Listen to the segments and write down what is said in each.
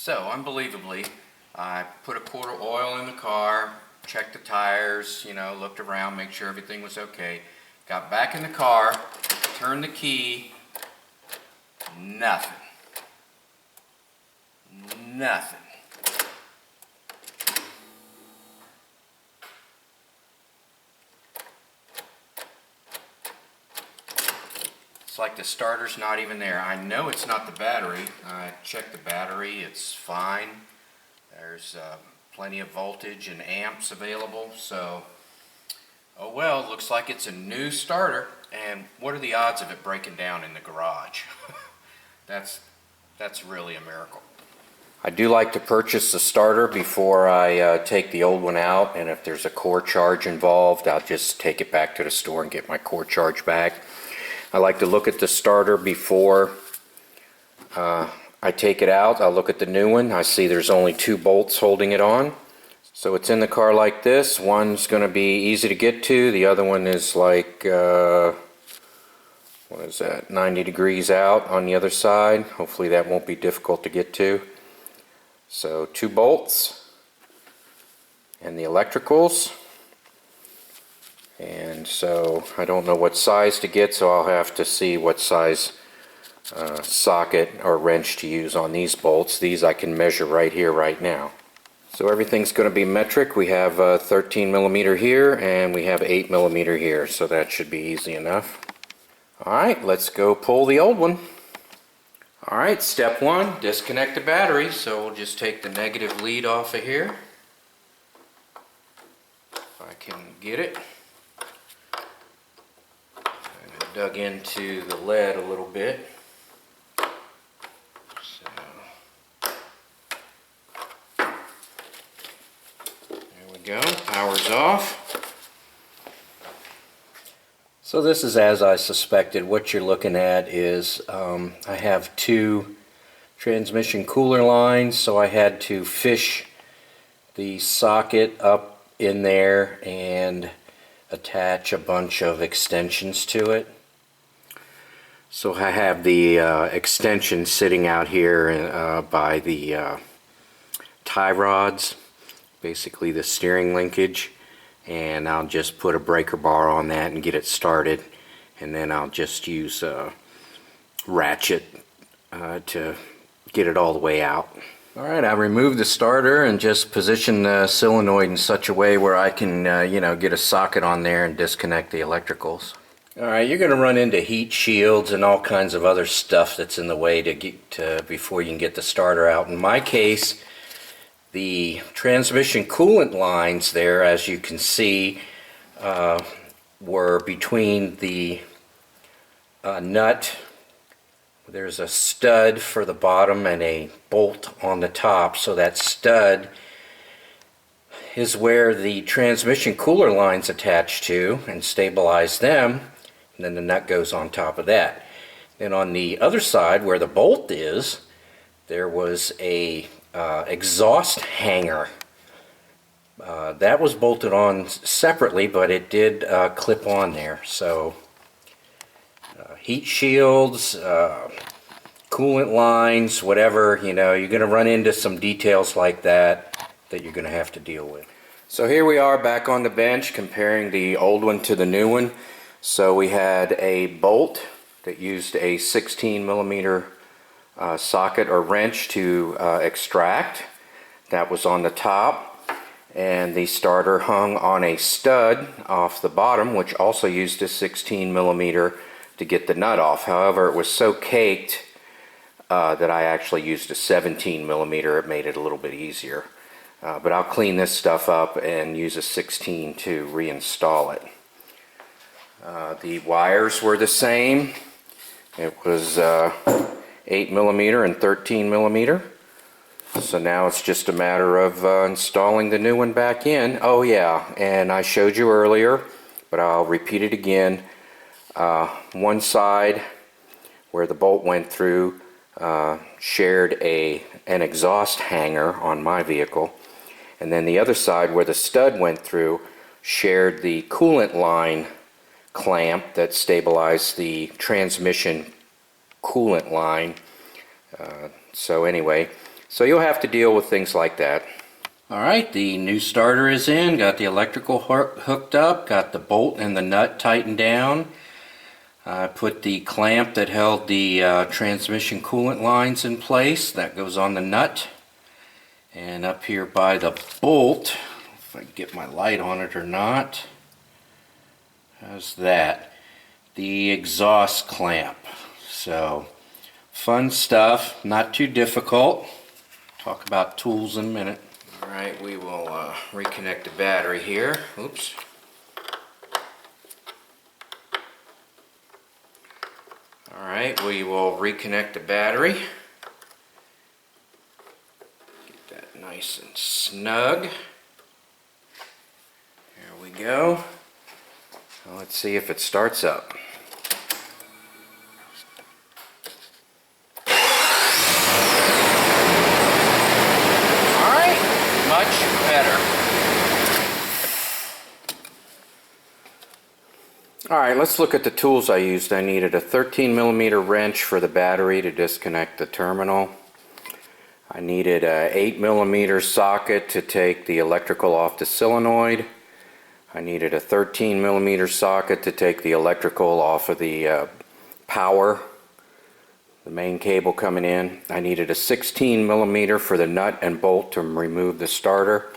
So, unbelievably, I put a quart of oil in the car, checked the tires, looked around, make sure everything was okay. Got back in the car, turned the key, nothing. Nothing. It's like the starter's not even there. I know it's not the battery. I checked the battery, it's fine. There's plenty of voltage and amps available, so oh well, looks like it's a new starter. And what are the odds of it breaking down in the garage? That's really a miracle. I do like to purchase the starter before I take the old one out, and if there's a core charge involved, I'll just take it back to the store and get my core charge back. I like to look at the starter before I take it out. I'll look at the new one. I see there's only 2 bolts holding it on. So it's in the car like this. One's going to be easy to get to. The other one is like, what is that, 90 degrees out on the other side. Hopefully that won't be difficult to get to. So 2 bolts and the electricals. And so I don't know what size to get, so I'll have to see what size socket or wrench to use on these bolts. These I can measure right here, right now. So everything's going to be metric. We have 13 millimeter here and we have 8 millimeter here, so that should be easy enough. Alright, let's go pull the old one. Alright, step 1, disconnect the battery. So we'll just take the negative lead off of here. If I can get it. I dug into the lead a little bit. Go. Power's off. So this is as I suspected. What you're looking at is I have 2 transmission cooler lines, so I had to fish the socket up in there and attach a bunch of extensions to it. So I have the extension sitting out here by the tie rods, basically the steering linkage, and I'll just put a breaker bar on that and get it started, and then I'll just use a ratchet to get it all the way out. Alright, I removed the starter and just positioned the solenoid in such a way where I can get a socket on there and disconnect the electricals. Alright, you're going to run into heat shields and all kinds of other stuff that's in the way to get before you can get the starter out. In my case, the transmission coolant lines there, as you can see, were between the nut. There's a stud for the bottom and a bolt on the top, so that stud is where the transmission cooler lines attach to and stabilize them, and then the nut goes on top of that. Then on the other side where the bolt is, there was a exhaust hanger. That was bolted on separately, but it did clip on there. So heat shields, coolant lines, whatever, you're going to run into some details like that you're going to have to deal with. So here we are back on the bench comparing the old one to the new one. So we had a bolt that used a 16 millimeter socket or wrench to extract. That was on the top, and the starter hung on a stud off the bottom, which also used a 16 millimeter to get the nut off. However, it was so caked that I actually used a 17 millimeter. It made it a little bit easier, but I'll clean this stuff up and use a 16 to reinstall it. The wires were the same. It was 8 millimeter and 13 millimeter. So now it's just a matter of installing the new one back in. Oh yeah, and I showed you earlier, but I'll repeat it again. One side where the bolt went through shared an exhaust hanger on my vehicle, and then the other side where the stud went through shared the coolant line clamp that stabilized the transmission coolant line. So anyway, So you'll have to deal with things like that. Alright, the new starter is in, got the electrical hooked up, got the bolt and the nut tightened down. I put the clamp that held the transmission coolant lines in place, that goes on the nut. And up here by the bolt, if I can get my light on it or not, how's that? The exhaust clamp. So, fun stuff, not too difficult. Talk about tools in a minute. Alright, we will reconnect the battery here. Oops. Alright, we will reconnect the battery. Get that nice and snug. There we go. Now let's see if it starts up. Much better. Alright, let's look at the tools I used. I needed a 13mm wrench for the battery to disconnect the terminal. I needed a 8mm socket to take the electrical off the solenoid. I needed a 13mm socket to take the electrical off of the power, the main cable coming in. I needed a 16mm for the nut and bolt to remove the starter,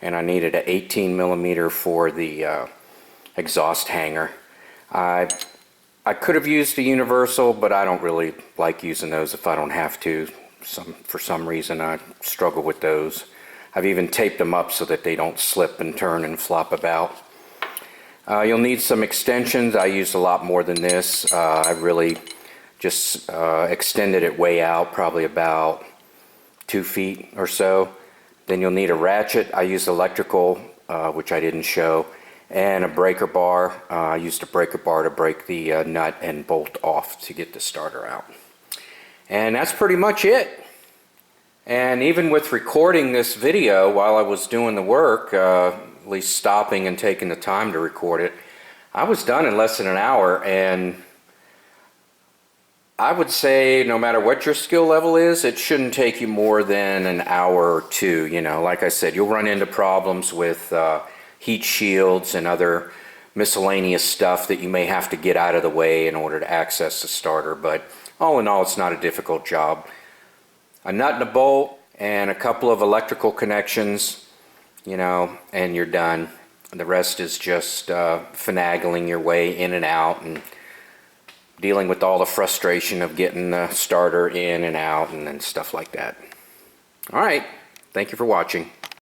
and I needed an 18mm for the exhaust hanger. I could have used a universal, but I don't really like using those if I don't have to. For some reason I struggle with those. I've even taped them up so that they don't slip and turn and flop about. You'll need some extensions. I used a lot more than this. I really just extended it way out, probably about 2 feet or so. Then you'll need a ratchet. I used electrical, which I didn't show, and a breaker bar. I used a breaker bar to break the nut and bolt off to get the starter out. And that's pretty much it. And even with recording this video while I was doing the work, at least stopping and taking the time to record it, I was done in less than an hour. And I would say no matter what your skill level is, it shouldn't take you more than an hour or two. You know, like I said, you'll run into problems with heat shields and other miscellaneous stuff that you may have to get out of the way in order to access the starter, but all in all, it's not a difficult job. A nut and a bolt and a couple of electrical connections, you know, and you're done. The rest is just finagling your way in and out and dealing with all the frustration of getting the starter in and out and stuff like that. Alright, thank you for watching.